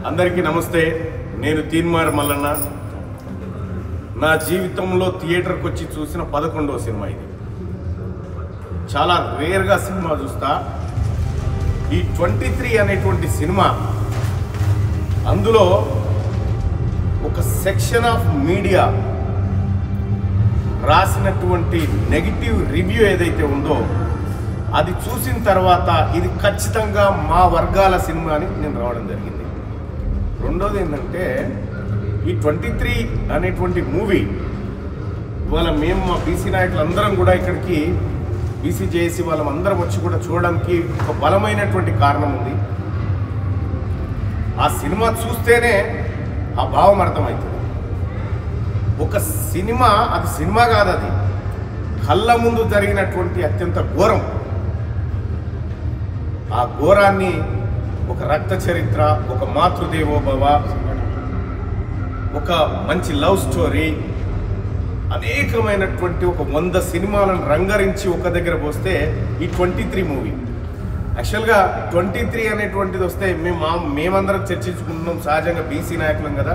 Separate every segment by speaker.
Speaker 1: అందరికీ నమస్తే. నేను తీన్మార్ మల్లన్న. నా జీవితంలో థియేటర్కి వచ్చి చూసిన 11వ సినిమా ఇది. చాలా రేర్గా సినిమా చూస్తా. ఈ 23 అనేటువంటి సినిమా, అందులో ఒక సెక్షన్ ఆఫ్ మీడియా రాసినటువంటి నెగిటివ్ రివ్యూ ఏదైతే ఉందో అది చూసిన తర్వాత ఇది ఖచ్చితంగా మా వర్గాల సినిమా అని నేను రావడం జరిగింది. రెండోది ఏంటంటే, ఈ 23 అనేటువంటి మూవీ ఇవాళ మేము మా బీసీ నాయకులు అందరం కూడా ఇక్కడికి బీసీ జేఏసీ వాళ్ళందరం వచ్చి కూడా చూడడానికి ఒక బలమైనటువంటి కారణం ఉంది. ఆ సినిమా చూస్తేనే ఆ భావం అర్థమవుతుంది. ఒక సినిమా, అది సినిమా కాదు, అది కళ్ళ ముందు జరిగినటువంటి అత్యంత ఘోరం. ఆ ఘోరాన్ని ఒక రక్త చరిత్ర, ఒక మాతృదేవోభవ, ఒక మంచి లవ్ స్టోరీ, అనేకమైనటువంటి ఒక 100 సినిమాలను రంగరించి ఒక దగ్గర పోస్తే ఈ 23 మూవీ. యాక్చువల్గా 23 అనేటువంటిది వస్తే మేమందరం చర్చించుకుంటున్నాం. సహజంగా బీసీ నాయకులం కదా,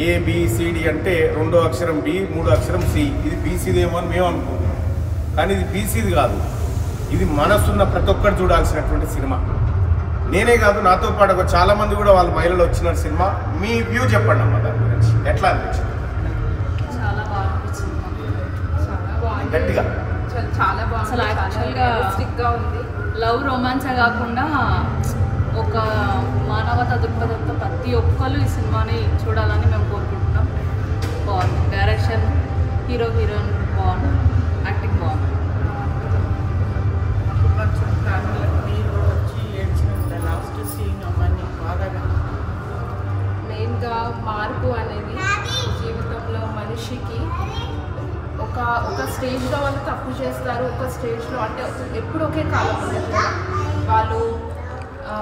Speaker 1: ABCD అంటే 2వ అక్షరం B, 3వ అక్షరం C. ఇది బీసీదేమో అని మేము అనుకుంటున్నాం, కానీ ఇది బీసీది కాదు. ఇది మనసున్న ప్రతి ఒక్కరు చూడాల్సినటువంటి సినిమా. నేనే కాదు, నాతో పాటు చాలా మంది కూడా వాళ్ళ మహిళలు వచ్చిన సినిమా. మీ వ్యూ చెప్పండి అమ్మా, దాని గురించి ఎట్లా అనిపించింది?
Speaker 2: చాలా బాగా అనిపించింది,
Speaker 1: గట్టిగా
Speaker 2: చాలా బాగుంది. అసలు యాక్చువల్గా స్ట్రిక్ట్గా ఉంది. లవ్ రొమాన్సే కాకుండా ఒక మానవతా దృక్పథంతో ప్రతి ఒక్కరు ఈ సినిమాని చూడాలని మేము కోరుకుంటున్నాం. బాగుంది, డైరెక్షన్, హీరో హీరోయిన్ బాగుంది, యాక్టింగ్ బాగుంది.
Speaker 3: మెయిన్గా మార్పు అనేది జీవితంలో మనిషికి ఒక స్టేజ్లో వాళ్ళు తప్పు చేస్తారు, ఒక స్టేజ్లో అంటే ఎప్పుడు ఒకే కాలం ఉండదు. వాళ్ళు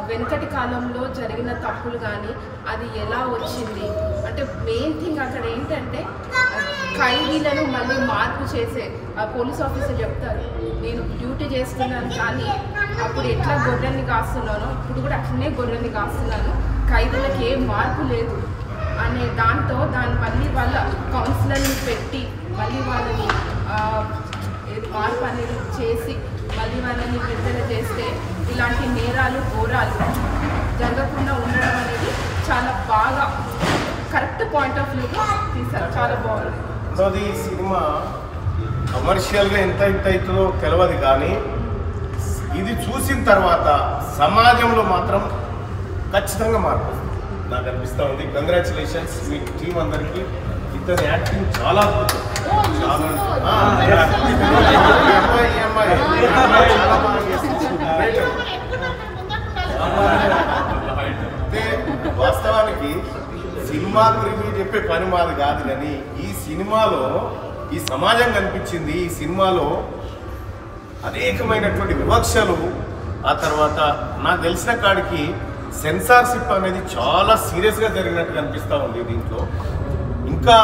Speaker 3: వెనుకటి కాలంలో జరిగిన తప్పులు కానీ అది ఎలా వచ్చింది అంటే మెయిన్ థింగ్ అక్కడ ఏంటంటే ఖైదీలను మళ్ళీ మార్పు చేసే పోలీస్ ఆఫీసర్ చెప్తారు, నేను డ్యూటీ చేస్తున్నాను కానీ అప్పుడు ఎట్లా గొర్రెల్ని కాస్తున్నానో ఇప్పుడు కూడా అట్లనే గొర్రెల్ని కాస్తున్నాను, ఖైదీలకు ఏం మార్పు లేదు అనే దాంతో దాన్ని మళ్ళీ వాళ్ళ కౌన్సిలర్ని పెట్టి మళ్ళీ వాళ్ళని మార్పు అనేది చేసి మళ్ళీ వాళ్ళని విడుదల చేస్తే ఇలాంటి నేరాలు ఘోరాలు జరగకుండా ఉండడం అనేది చాలా బాగా కరెక్ట్ పాయింట్ ఆఫ్ వ్యూగా తీశారు. చాలా బాగుంది.
Speaker 1: రెండోది, ఈ సినిమా కమర్షియల్గా ఎంత అవుతుందో తెలియదు, కానీ ఇది చూసిన తర్వాత సమాజంలో మాత్రం ఖచ్చితంగా మార్పు నాకు అనిపిస్తూ ఉంది. కంగ్రాచులేషన్స్ మీ టీం అందరికీ. ఇతని యాక్టింగ్ చాలా అద్భుతం. వాస్తవానికి సినిమాకు రివ్యూ చెప్పే పని మాది కాదు, కానీ ఈ సినిమాలో ఈ సమాజం కనిపించింది. ఈ సినిమాలో అనేకమైనటువంటి వివక్షలు, ఆ తర్వాత నాకు తెలిసిన కాడికి సెన్సార్షిప్ అనేది చాలా సీరియస్గా జరిగినట్టు కనిపిస్తూ ఉంది దీంట్లో. ఇంకా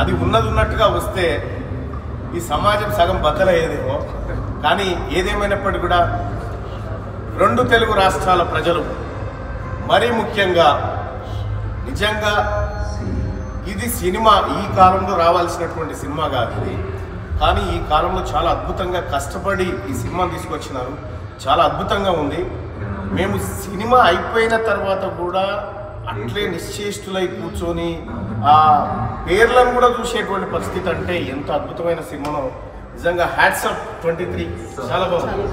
Speaker 1: అది ఉన్నట్టుగా వస్తే ఈ సమాజం సగం బద్దలయ్యేదేమో. కానీ ఏదేమైనప్పటికీ కూడా 2 తెలుగు రాష్ట్రాల ప్రజలు, మరీ ముఖ్యంగా నిజంగా ఇది సినిమా ఈ కాలంలో రావాల్సినటువంటి సినిమా కాదు ఇది, కానీ ఈ కాలంలో చాలా అద్భుతంగా కష్టపడి ఈ సినిమాని తీసుకొచ్చినారు. చాలా అద్భుతంగా ఉంది. మేము సినిమా అయిపోయిన తర్వాత కూడా అట్లే నిశ్చేష్టులై కూర్చొని ఆ పేర్లను కూడా చూసేటువంటి పరిస్థితి. అంటే ఎంత అద్భుతమైన సినిమానో నిజంగా. Hats off 23. చాలా బాగుంది.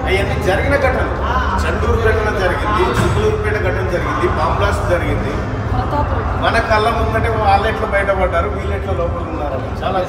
Speaker 1: అవన్నీ జరిగిన ఘటన, చండూరు ఘటన జరిగింది, చిత్తూరుపేట ఘటన జరిగింది, బాంబ్ బ్లాస్ట్ జరిగింది. మన కళ్ళ ముందంటే వాళ్ళు ఎట్లా బయటపడ్డారు, వీళ్ళు ఎట్లా లోపల ఉన్నారు. చాలా